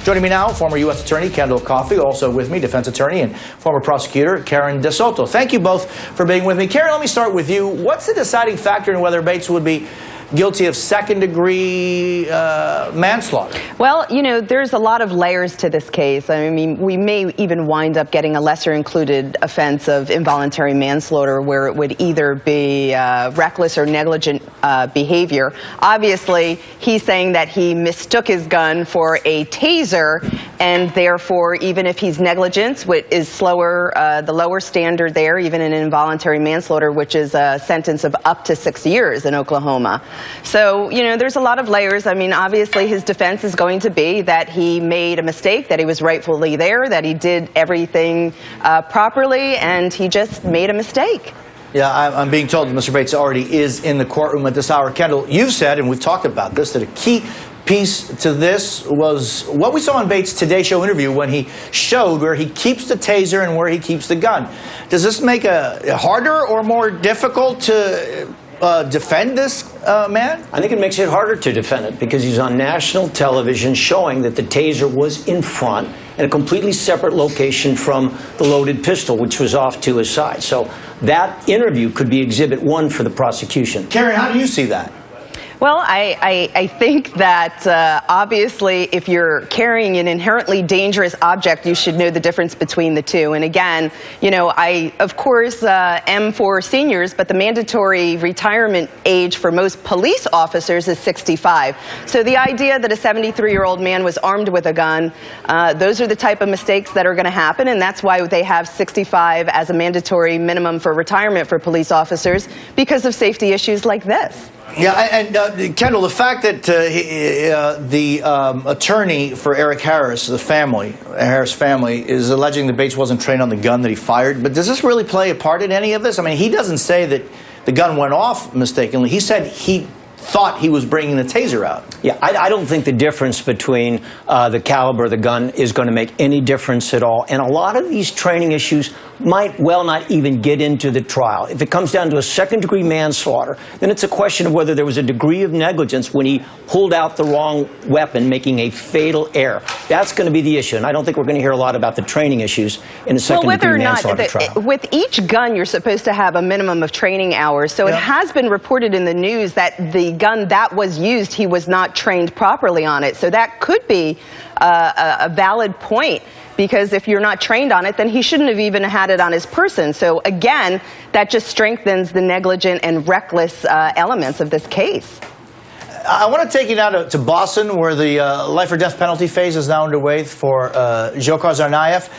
Joining me now, former U.S. Attorney Kendall Coffee, also with me, defense attorney and former prosecutor Karen De Soto. Thank you both for being with me. Karen, let me start with you. What's the deciding factor in whether Bäйтsa would be guilty of second-degree manslaughter? Well, you know, there's a lot of layers to this case. I mean, we may even wind up getting a lesser-included offense of involuntary manslaughter where it would either be reckless or negligent behavior. Obviously, he's saying that he mistook his gun for a taser, and therefore, even if he's negligent, which is slower, the lower standard there, even in involuntary manslaughter, which is a sentence of up to 6 years in Oklahoma. So, you know, there's a lot of layers. I mean, obviously, his defense is going to be that he made a mistake, that he was rightfully there, that he did everything properly, and he just made a mistake. Yeah, I'm being told that Mr. Bäйтsa already is in the courtroom at this hour. Kendall, you've said, and we've talked about this, that a key piece to this was what we saw on Bäйтsa's Today Show interview when he showed where he keeps the taser and where he keeps the gun. Does this make it harder or more difficult to defend this man? I think it makes it harder to defend it because he's on national television showing that the taser was in front in a completely separate location from the loaded pistol, which was off to his side. So that interview could be Exhibit 1 for the prosecution. Karen, how do you see that? Well, I think that obviously if you're carrying an inherently dangerous object, you should know the difference between the two. And again, you know, I, of course, am for seniors, but the mandatory retirement age for most police officers is 65. So the idea that a 73-year-old man was armed with a gun, those are the type of mistakes that are going to happen, and that's why they have 65 as a mandatory minimum for retirement for police officers, because of safety issues like this. Yeah, and Kendall, the fact that the attorney for Eric Harris, the Harris family, is alleging that Bäйтsa wasn't trained on the gun that he fired, but does this really play a part in any of this? I mean, he doesn't say that the gun went off mistakenly. He said he thought he was bringing the taser out. Yeah, I don't think the difference between the caliber of the gun is going to make any difference at all. And a lot of these training issues might well not even get into the trial. If it comes down to a second-degree manslaughter, then it's a question of whether there was a degree of negligence when he pulled out the wrong weapon, making a fatal error. That's going to be the issue. And I don't think we're going to hear a lot about the training issues in a second-degree manslaughter trial. With each gun, you're supposed to have a minimum of training hours. So it has been reported in the news that the gun that was used, he was not trained properly on it. So that could be a valid point, because if you're not trained on it, then he shouldn't have even had it on his person. So again, that just strengthens the negligent and reckless elements of this case. I want to take you now to Boston, where the life or death penalty phase is now underway for Dzhokhar Tsarnaev.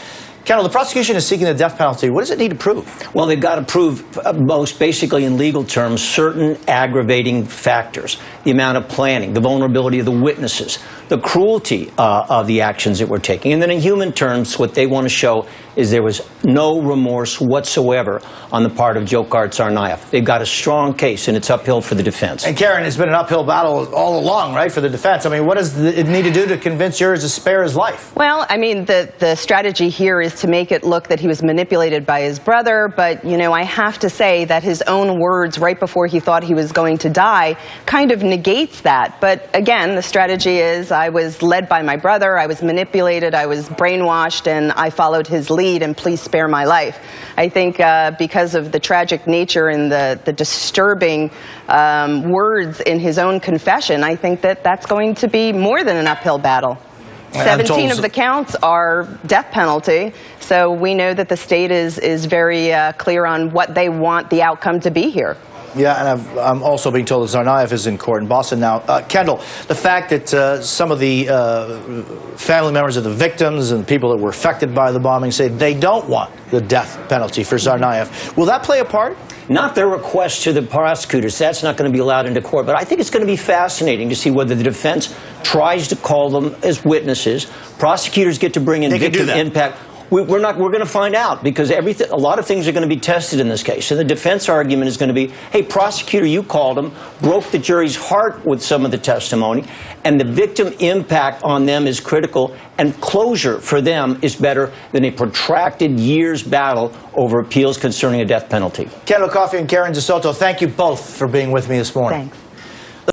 Kendall, the prosecution is seeking the death penalty. What does it need to prove? Well, they've got to prove, most basically in legal terms, certain aggravating factors. The amount of planning, the vulnerability of the witnesses, the cruelty of the actions that we're taking. And then in human terms, what they want to show is there was no remorse whatsoever on the part of Dzhokhar Tsarnaev. They've got a strong case, and it's uphill for the defense. And Karen, it's been an uphill battle all along, right, for the defense. I mean, what does it need to do to convince yours to spare his life? Well, I mean, the strategy here is to make it look that he was manipulated by his brother, but, you know, I have to say that his own words right before he thought he was going to die kind of negates that. But again, the strategy is I was led by my brother, I was manipulated, I was brainwashed, and I followed his lead, and please spare my life. I think because of the tragic nature and the disturbing words in his own confession, I think that that's going to be more than an uphill battle. 17 of the counts are death penalty, so we know that the state is very clear on what they want the outcome to be here. Yeah, and I'm also being told that Tsarnaev is in court in Boston now. Kendall, the fact that some of the family members of the victims and people that were affected by the bombing say they don't want the death penalty for Tsarnaev, will that play a part? Not their request to the prosecutors. That's not going to be allowed into court. But I think it's going to be fascinating to see whether the defense tries to call them as witnesses. Prosecutors get to bring in victim impact. We're going to find out, because a lot of things are going to be tested in this case. And the defense argument is going to be, hey, prosecutor, you called them, broke the jury's heart with some of the testimony, and the victim impact on them is critical, and closure for them is better than a protracted years battle over appeals concerning a death penalty. Kendall Coffee and Karen De Soto, thank you both for being with me this morning. Thanks.